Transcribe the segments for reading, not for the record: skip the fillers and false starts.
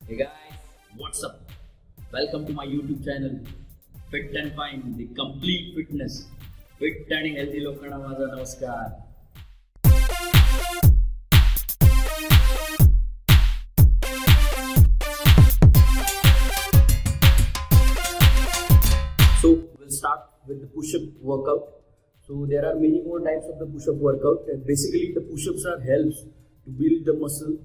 Hey guys, what's up? Welcome to my YouTube channel Fit and Fine, the complete fitness. Fit and healthy लोकांना माझा नमस्कार. So we'll start with the push-up workout. So there are many more types of the push-up workout, and basically the push-ups are helps to build the muscle.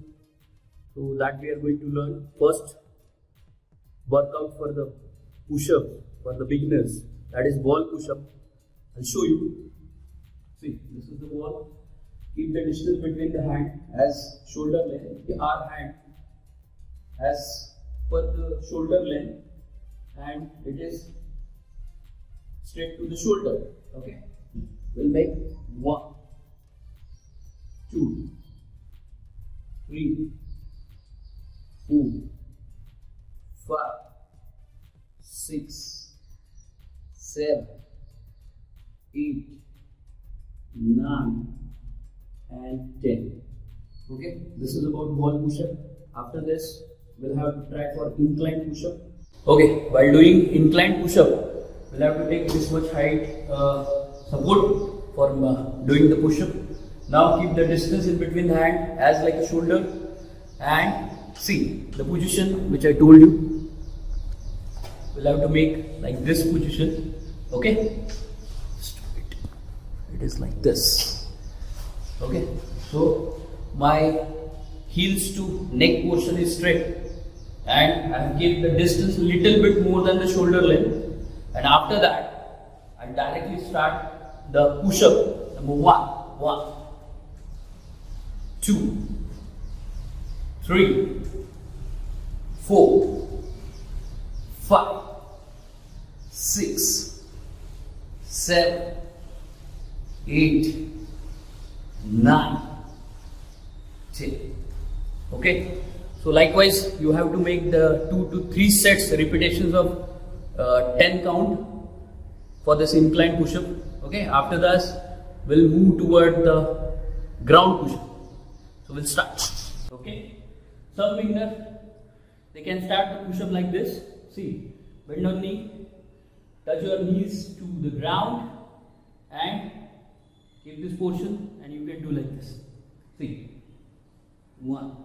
So that we are going to learn. First workout for the push-up for the beginners, that is wall push-up. I'll show you. See, this is the wall. Keep the distance between the hand as shoulder length. Our hand as per the shoulder length, and it is straight to the shoulder. Okay. We'll make 1, 2, 3, 4, 5, 6, 7, 8, 9 and 10. Okay, this is about wall push-up. After this, we'll have to try for incline push-up. Okay, while doing incline push-up, we'll have to take this much height support for doing the push-up. Now keep the distance in between the hand as like a shoulder, and see the position which I told you. We'll have to make like this position. Okay, it is like this. Okay, so my heels to neck portion is straight, and I have kept the distance little bit more than the shoulder length. And after that, I directly start the push-up. Number 1, 2, 3, 4, 5, 6, 7, 8, 9, 10. Okay. So likewise, you have to make the 2 to 3 sets repetitions of 10 count for this incline push-up. Okay. After that, we'll move toward the ground push-up. So we'll start. Okay. Some beginner, they can start the push-up like this. See, bend your knee, touch your knees to the ground, and keep this portion, and you can do like this. See, 1,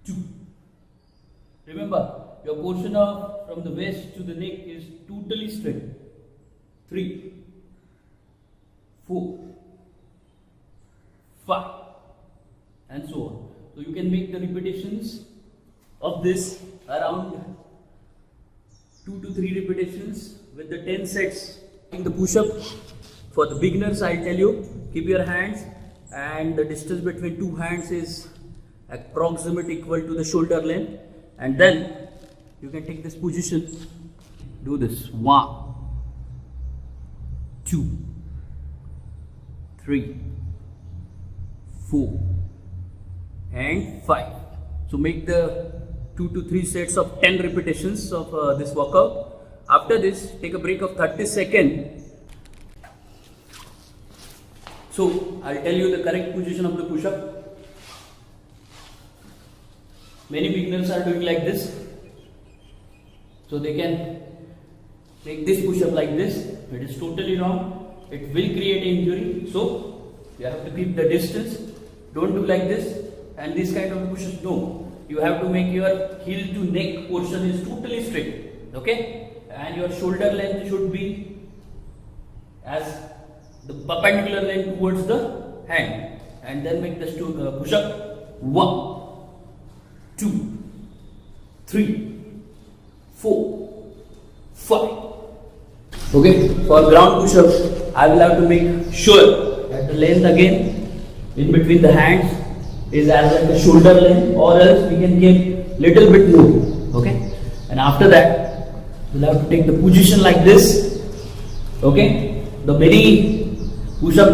2. Remember, your portion of from the waist to the neck is totally straight. 3, 4, 5, and so on. So you can make the repetitions of this around 2 to 3 repetitions with the 10 sets. In the push-up, for the beginners, I'll tell you, keep your hands, and the distance between two hands is approximately equal to the shoulder length, and then you can take this position. Do this 1, 2, 3, 4 and 5. So make the 2 to 3 sets of 10 repetitions of this workout. After this, take a break of 30 seconds. So I'll tell you the correct position of the push-up. Many beginners are doing like this. So they can make this push-up like this. It is totally wrong. It will create an injury. So you have to keep the distance. Don't do like this. And this kind of push-ups, no. You have to make your heel to neck portion is totally straight. Okay? And your shoulder length should be as the perpendicular length towards the hand. And then make this push-up. 1, 2, 3, 4, 5. Okay, for ground push-ups, I will have to make sure that the length again in between the hands is as like a shoulder length, or else we can get little bit more. Okay, and after that, we'll have to take the position like this. Okay, the many push-up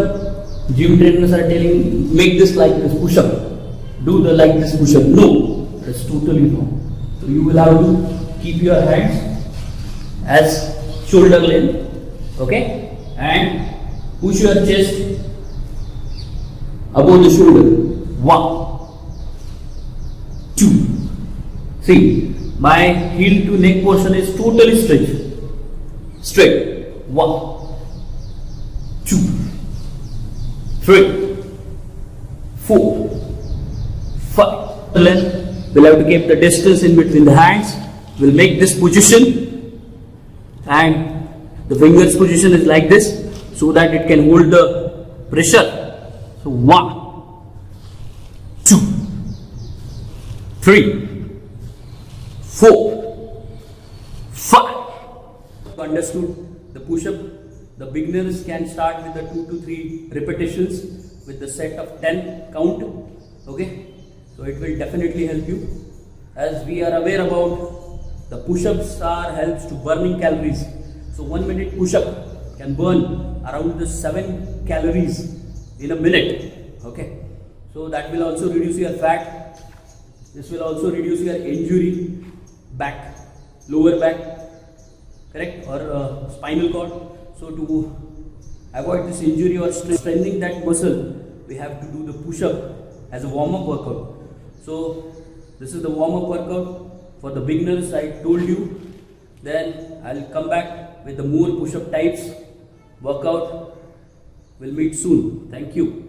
gym trainers are telling make this like this push-up. Do the like this push-up. No, that's totally wrong. So you will have to keep your hands as shoulder length, okay, and push your chest above the shoulder. 1, 2, See, my heel to neck portion is totally straight. 1, 2, 3, 4, 5. Length. We'll have to keep the distance in between the hands. We'll make this position, and the fingers position is like this, so that it can hold the pressure. So 1, 2, 3, 4, 5. Understood the push-up? The beginners can start with the 2 to 3 repetitions with the set of 10 count. Okay, so it will definitely help you. As we are aware about, the push-ups helps to burning calories. So 1 minute push-up can burn around the 7 calories in a minute. Okay, so that will also reduce your fat. This will also reduce your injury, back, lower back, correct, or spinal cord. So to avoid this injury or strengthening that muscle, we have to do the push-up as a warm-up workout. So this is the warm-up workout for the beginners I told you. Then I'll come back with the more push-up types workout. We'll meet soon. Thank you.